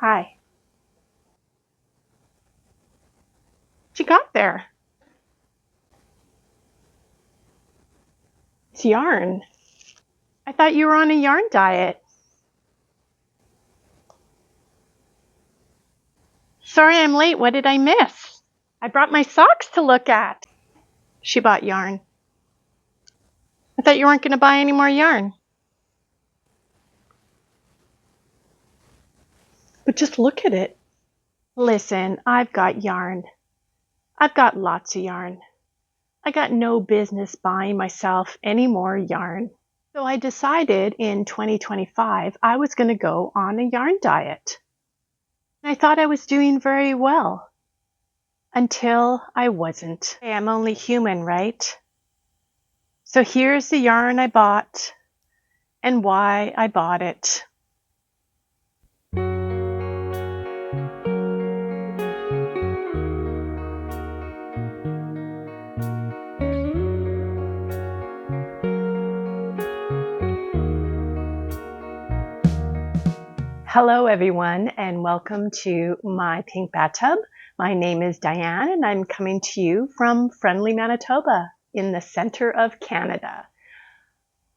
Hi. What you got there? It's yarn. I thought you were on a yarn diet. Sorry I'm late. What did I miss? I brought my socks to look at. She bought yarn. I thought you weren't going to buy any more yarn. But just look at it. Listen, I've got yarn. I've got lots of yarn. I got no business buying myself any more yarn. So I decided in 2025 I was going to go on a yarn diet. I thought I was doing very well. Until I wasn't. Hey, I'm only human, right? So here's the yarn I bought and why I bought it. Hello everyone and welcome to My Pink Bathtub. My name is Diane and I'm coming to you from friendly Manitoba in the center of Canada.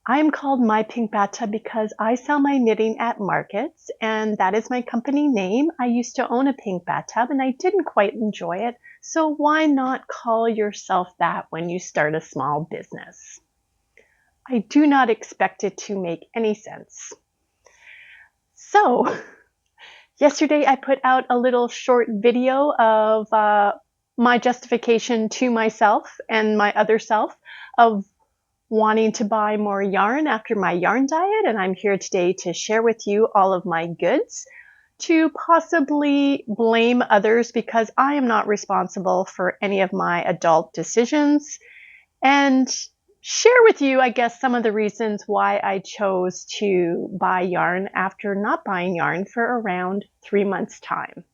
I am called My Pink Bathtub because I sell my knitting at markets and that is my company name. I used to own a pink bathtub and I didn't quite enjoy it, so why not call yourself that when you start a small business? I do not expect it to make any sense. So, yesterday I put out a little short video of my justification to myself and my other self of wanting to buy more yarn after my yarn diet, and I'm here today to share with you all of my goods, to possibly blame others because I am not responsible for any of my adult decisions, and share with you, I guess, some of the reasons why I chose to buy yarn after not buying yarn for around 3 months' time.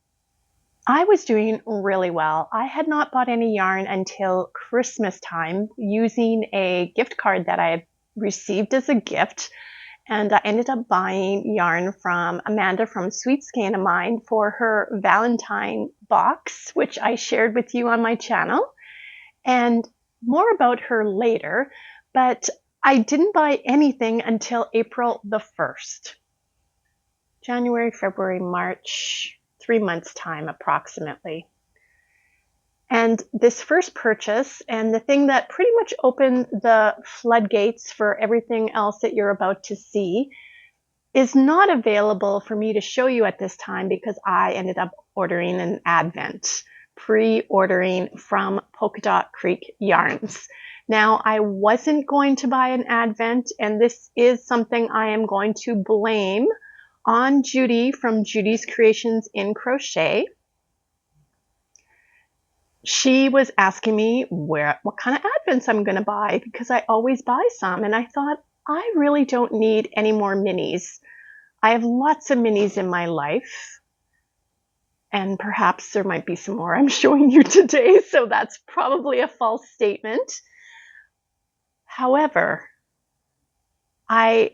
I was doing really well. I had not bought any yarn until Christmas time using a gift card that I had received as a gift, and I ended up buying yarn from Amanda from Sweet Skein of mine for her Valentine box, which I shared with you on my channel. And more about her later, but I didn't buy anything until April the 1st. January, February, March, 3 months time approximately. And this first purchase, and the thing that pretty much opened the floodgates for everything else that you're about to see, is not available for me to show you at this time because I ended up ordering an advent. Pre-ordering from Polka Dot Creek Yarns. Now, I wasn't going to buy an advent, and this is something I am going to blame on Judy from Judy's Creations in Crochet. She was asking me what kind of advents I'm going to buy because I always buy some, and I thought I really don't need any more minis. I have lots of minis in my life. And perhaps there might be some more I'm showing you today, so that's probably a false statement. However, I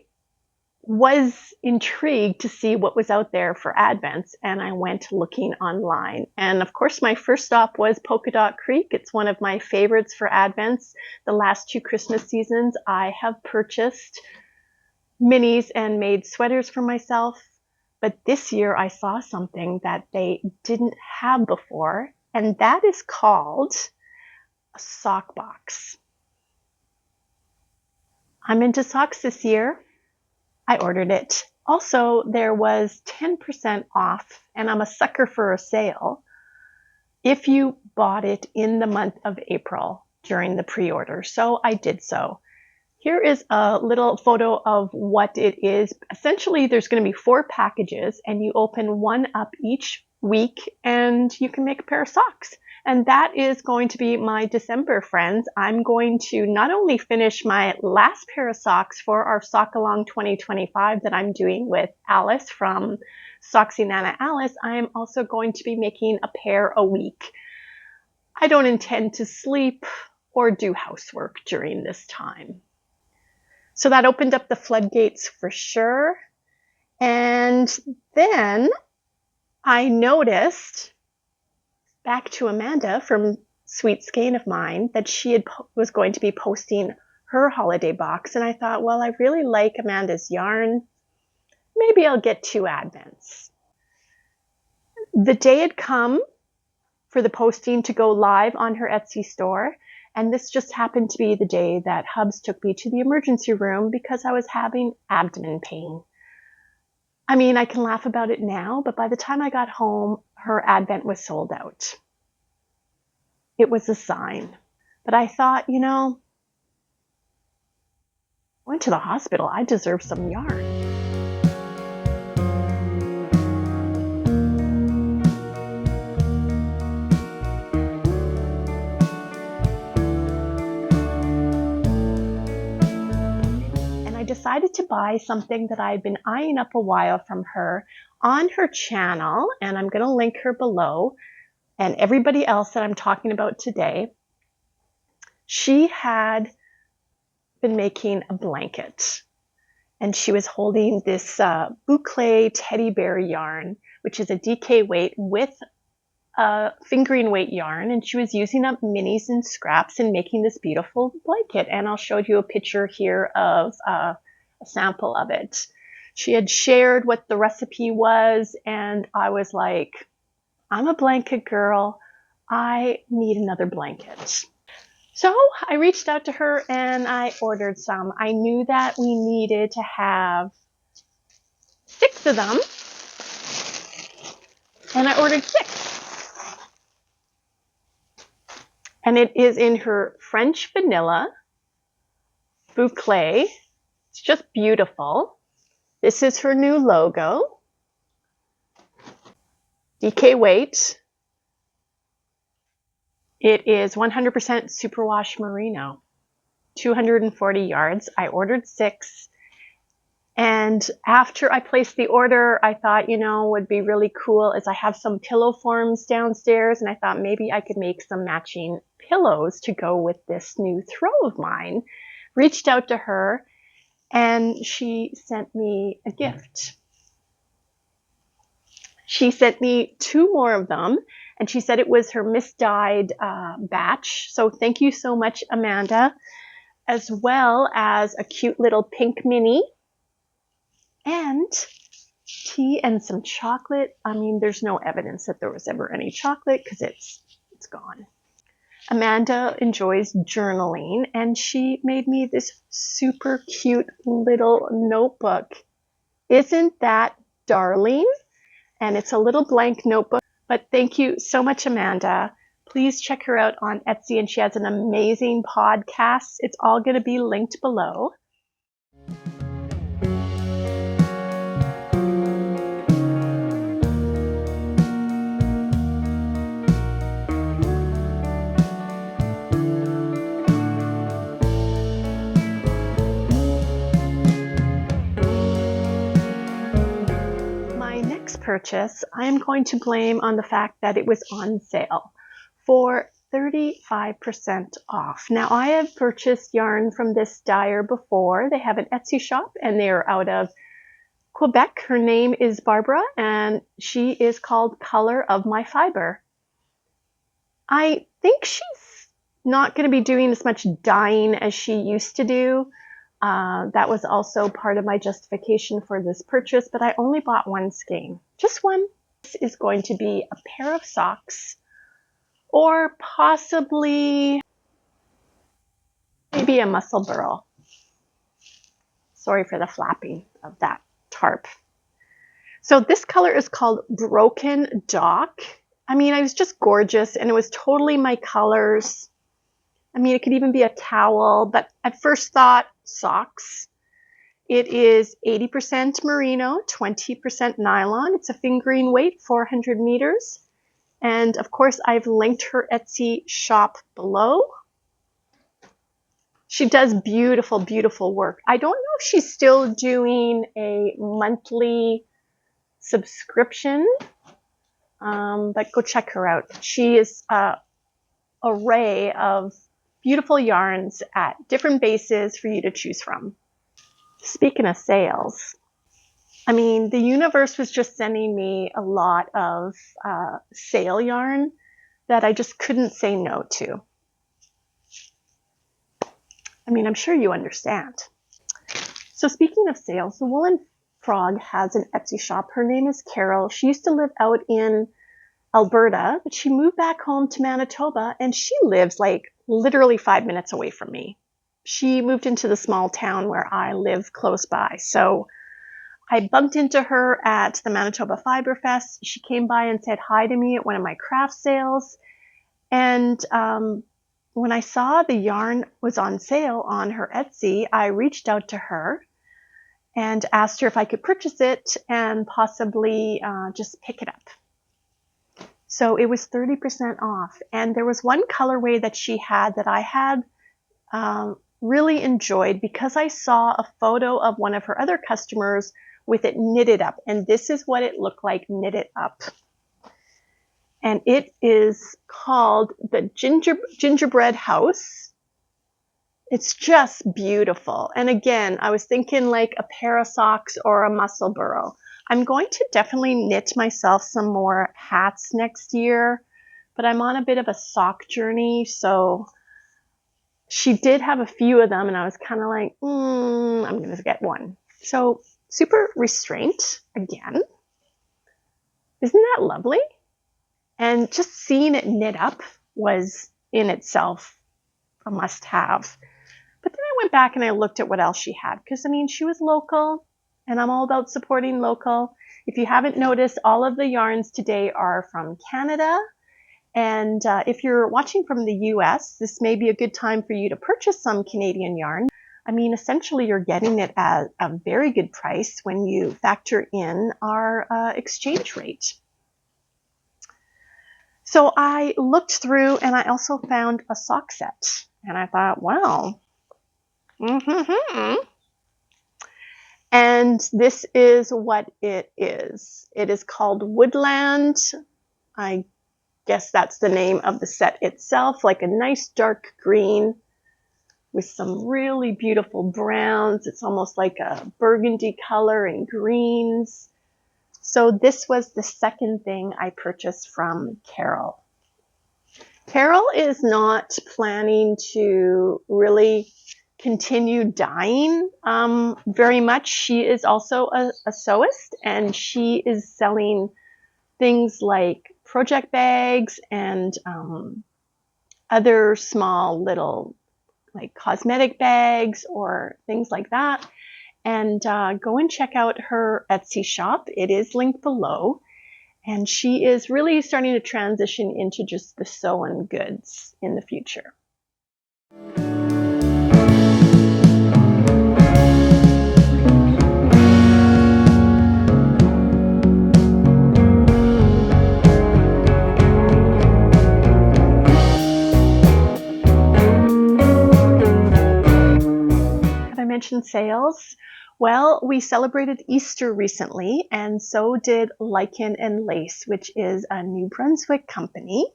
was intrigued to see what was out there for advents, and I went looking online. And of course, my first stop was Polka Dot Creek. It's one of my favorites for advents. The last 2 Christmas seasons, I have purchased minis and made sweaters for myself. But this year I saw something that they didn't have before, and that is called a sock box. I'm into socks this year. I ordered it. Also, there was 10% off, and I'm a sucker for a sale if you bought it in the month of April during the pre-order. So I did so. Here is a little photo of what it is. Essentially, there's going to be 4 packages, and you open one up each week, and you can make a pair of socks. And that is going to be my December, friends. I'm going to not only finish my last pair of socks for our Sock-a-long 2025 that I'm doing with Alice from Soxy Nana Alice, I am also going to be making a pair a week. I don't intend to sleep or do housework during this time. So that opened up the floodgates for sure. And then I noticed, back to Amanda from Sweet Skein of mine, that she was going to be posting her holiday box, and I thought, well, I really like Amanda's yarn. Maybe I'll get 2 advents. The day had come for the posting to go live on her Etsy store, and this just happened to be the day that Hubs took me to the emergency room because I was having abdomen pain. I mean, I can laugh about it now, but by the time I got home, her advent was sold out. It was a sign. But I thought, you know, I went to the hospital. I deserve some yarn. And I decided to buy something that I'd been eyeing up a while from her on her channel, and I'm going to link her below, and everybody else that I'm talking about today. She had been making a blanket, and she was holding this boucle teddy bear yarn, which is a DK weight with a fingering weight yarn, and she was using up minis and scraps and making this beautiful blanket. And I'll show you a picture here of a sample of it. She had shared what the recipe was, and I was like, I'm a blanket girl. I need another blanket. So I reached out to her and I ordered some. I knew that we needed to have 6 of them, and I ordered 6. And it is in her French vanilla boucle. It's just beautiful. This is her new logo. DK weight. It is 100% superwash merino, 240 yards. I ordered 6. And after I placed the order, I thought, you know, what would be really cool is I have some pillow forms downstairs, and I thought maybe I could make some matching pillows to go with this new throw of mine. Reached out to her, and she sent me a gift. She sent me 2 more of them, and she said it was her misdyed batch. So thank you so much, Amanda, as well as a cute little pink mini and tea and some chocolate. I mean, there's no evidence that there was ever any chocolate because it's gone. Amanda enjoys journaling, and she made me this super cute little notebook. Isn't that darling? And it's a little blank notebook. But thank you so much, Amanda. Please check her out on Etsy, and she has an amazing podcast. It's all going to be linked below. Purchase, I am going to blame on the fact that it was on sale for 35% off. Now, I have purchased yarn from this dyer before. They have an Etsy shop, and they are out of Quebec. Her name is Barbara, and she is called Color of My Fiber. I think she's not going to be doing as much dyeing as she used to do. That was also part of my justification for this purchase, but I only bought 1 skein, just 1. This is going to be a pair of socks, or possibly maybe a muscle burl. Sorry for the flapping of that tarp. So this color is called Broken Dock. I mean, it was just gorgeous, and it was totally my colors. I mean, it could even be a towel, but at first thought, socks. It is 80% merino, 20% nylon. It's a fingering weight, 400 meters. And of course, I've linked her Etsy shop below. She does beautiful, beautiful work. I don't know if she's still doing a monthly subscription, but go check her out. She is an array of beautiful yarns at different bases for you to choose from. Speaking of sales, I mean, the universe was just sending me a lot of sale yarn that I just couldn't say no to. I mean, I'm sure you understand. So speaking of sales, the Woolen Frog has an Etsy shop. Her name is Carol. She used to live out in Alberta, but she moved back home to Manitoba, and she lives like literally 5 minutes away from me. She moved into the small town where I live close by. So I bumped into her at the Manitoba Fiber Fest. She came by and said hi to me at one of my craft sales. And when I saw the yarn was on sale on her Etsy, I reached out to her and asked her if I could purchase it and possibly just pick it up. So it was 30% off. And there was one colorway that she had that I had really enjoyed because I saw a photo of one of her other customers with it knitted up. And this is what it looked like knitted up. And it is called the Gingerbread House. It's just beautiful. And again, I was thinking like a pair of socks or a muscle burrow. I'm going to definitely knit myself some more hats next year, but I'm on a bit of a sock journey. So she did have a few of them and I was kind of like, I'm going to get one. So super restraint again. Isn't that lovely? And just seeing it knit up was in itself a must-have. But then I went back and I looked at what else she had. Because, I mean, she was local, and I'm all about supporting local. If you haven't noticed, all of the yarns today are from Canada. And if you're watching from the US, this may be a good time for you to purchase some Canadian yarn. I mean, essentially, you're getting it at a very good price when you factor in our exchange rate. So I looked through and I also found a sock set. And I thought, wow. And this is what it is. It is called Woodland. I guess that's the name of the set itself. Like a nice dark green with some really beautiful browns. It's almost like a burgundy color and greens. So this was the second thing I purchased from Carol. Carol is not planning to really continue dyeing very much. She is also a sewist, and she is selling things like project bags and other small little like cosmetic bags or things like that. And go and check out her Etsy shop. It is linked below. And she is really starting to transition into just the sew-in goods in the future. Have I mentioned sales? Well, we celebrated Easter recently, and so did Lyken and Lace, which is a New Brunswick company.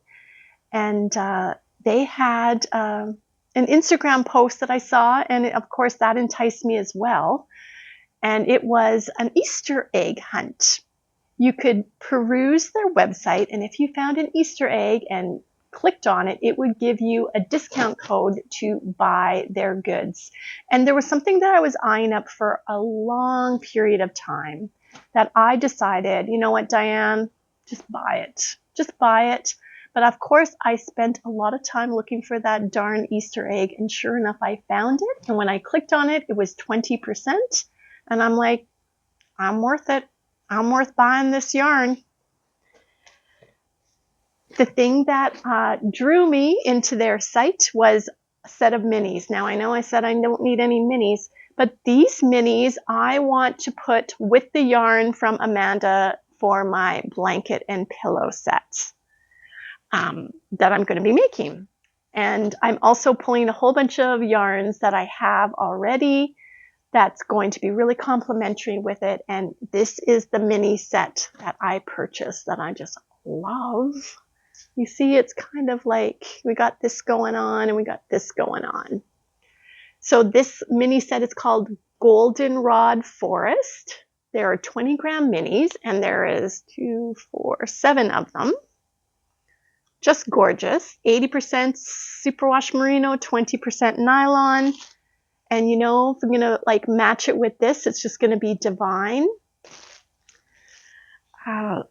And they had an Instagram post that I saw, and of course that enticed me as well. And it was an Easter egg hunt. You could peruse their website, and if you found an Easter egg and clicked on it, it would give you a discount code to buy their goods. And there was something that I was eyeing up for a long period of time that I decided, you know what, Diane, just buy it. Just buy it. But of course, I spent a lot of time looking for that darn Easter egg, and sure enough, I found it. And when I clicked on it, it was 20%. And I'm like, I'm worth it. I'm worth buying this yarn. The thing that drew me into their site was a set of minis. Now, I know I said I don't need any minis, but these minis I want to put with the yarn from Amanda for my blanket and pillow sets that I'm going to be making. And I'm also pulling a whole bunch of yarns that I have already that's going to be really complementary with it. And this is the mini set that I purchased that I just love. You see, it's kind of like we got this going on and we got this going on. So this mini set is called Goldenrod Forest. There are 20-gram minis, and there is 2, 4, 7 of them. Just gorgeous. 80% superwash merino, 20% nylon. And you know, if I'm gonna like match it with this, it's just gonna be divine.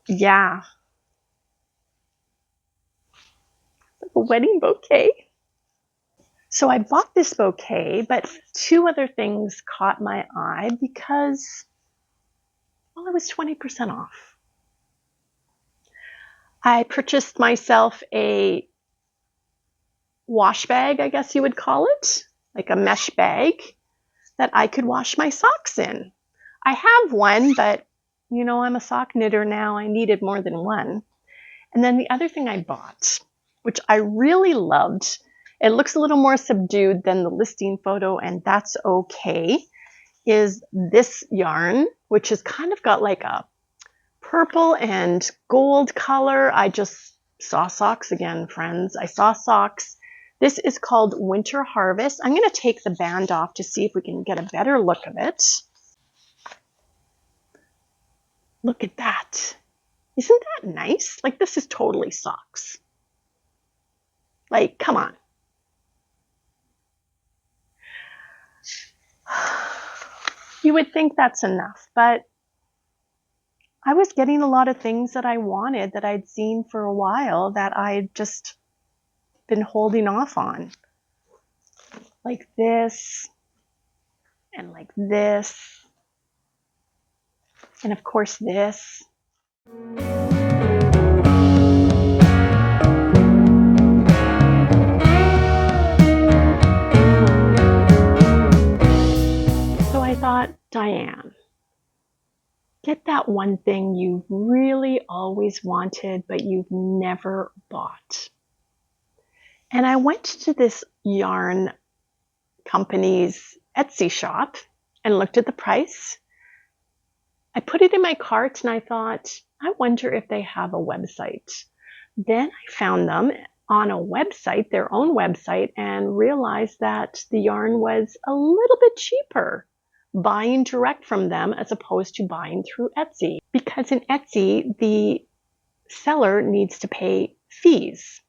Yeah. Like a wedding bouquet. So I bought this bouquet, but 2 other things caught my eye because, well, it was 20% off. I purchased myself a wash bag, I guess you would call it, like a mesh bag that I could wash my socks in. I have one, but you know, I'm a sock knitter now. I needed more than one. And then the other thing I bought, which I really loved, it looks a little more subdued than the listing photo, and that's okay, is this yarn, which has kind of got like a purple and gold color. I just saw socks again, friends. I saw socks. This is called Winter Harvest. I'm going to take the band off to see if we can get a better look of it. Look at that. Isn't that nice? Like, this is totally socks. Like, come on. You would think that's enough, but I was getting a lot of things that I wanted that I'd seen for a while that I'd just been holding off on. Like this, and like this, and of course this. So I thought, Diane, get that one thing you've really always wanted, but you've never bought. And I went to this yarn company's Etsy shop and looked at the price. I put it in my cart and I thought, I wonder if they have a website. Then I found them on a website, their own website, and realized that the yarn was a little bit cheaper buying direct from them as opposed to buying through Etsy. Because in Etsy, the seller needs to pay fees.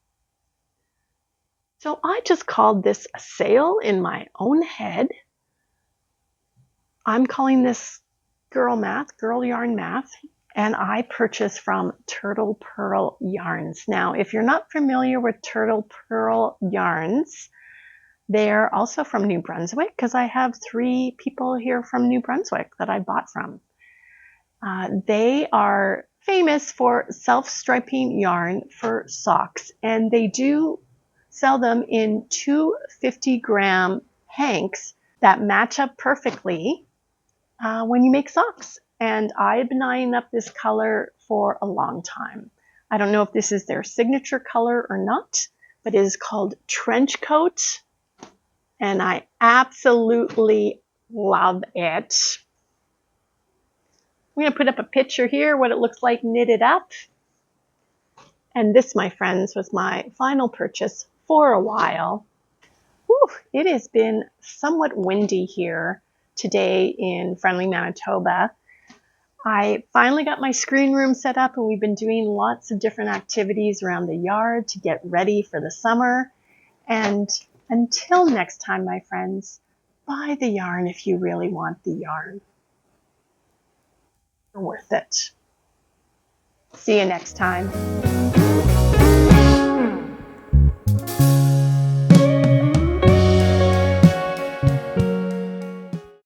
So I just called this a sale in my own head. I'm calling this girl yarn math, and I purchased from Turtle Purl Yarns. Now, if you're not familiar with Turtle Purl Yarns, they're also from New Brunswick, because I have 3 people here from New Brunswick that I bought from. They are famous for self-striping yarn for socks, and they do sell them in 2 50-gram hanks that match up perfectly when you make socks. And I've been eyeing up this color for a long time. I don't know if this is their signature color or not, but it is called Trench Coat, and I absolutely love it. I'm going to put up a picture here, what it looks like knitted up. And this, my friends, was my final purchase for a while. Whew, it has been somewhat windy here today in friendly Manitoba. I finally got my screen room set up, and we've been doing lots of different activities around the yard to get ready for the summer. And until next time, my friends, buy the yarn if you really want the yarn. You're worth it. See you next time.